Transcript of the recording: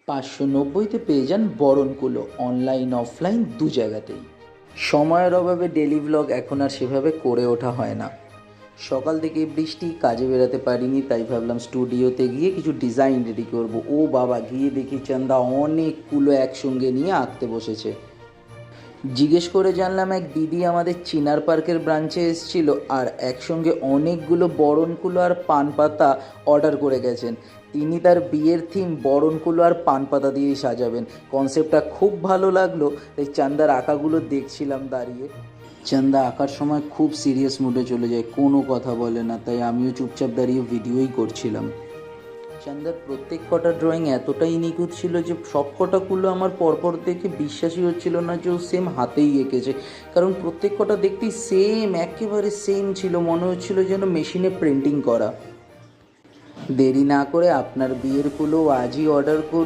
590তে পেয়ে যান বরণকুলো, online offline দু জায়গাতেই। সময়ের অভাবে ডেলি ভ্লগ এখন আর সেভাবে করে ওঠা হয় না। সকাল থেকে বৃষ্টি, কাজে বেরোতে পারিনি, তাই ভাবলাম স্টুডিওতে গিয়ে কিছু ডিজাইন রেডি করব। ও বাবা, গিয়ে দেখি চান্দা অনেকগুলো একসঙ্গে নিয়ে আঁকতে বসেছে। জিজ্ঞেস করে জানলাম এক দিদি আমাদের চিনার পার্কের ব্রাঞ্চে এসেছিল আর একসঙ্গে অনেকগুলো বরণকুলো আর পান পাতা অর্ডার করে গেছেন। তিনি তার বিয়ের থিম বরণকুলো আর পান পাতা দিয়েই সাজাবেন। কনসেপ্টটা খুব ভালো লাগলো, তাই চান্দার আঁকাগুলো দেখছিলাম দাঁড়িয়ে। চান্দা আঁকার সময় খুব সিরিয়াস মুডে চলে যায়, কোনো কথা বলে না, তাই আমিও চুপচাপ দাঁড়িয়ে ভিডিওই করছিলাম। চান্দার প্রত্যেক কটা ড্রয়িং এতটাই নিখুঁত ছিল যে সব কটাগুলো আমার পরপর দেখে বিশ্বাসই হচ্ছিল না যে ও সেম হাতেই এঁকেছে। কারণ প্রত্যেক কটা দেখতেই সেম, একেবারে সেম ছিল, মনে হচ্ছিল যেন মেশিনে প্রিন্টিং করা। দেরি না করে আপনার বিয়ের কুলো আজই অর্ডার করুন।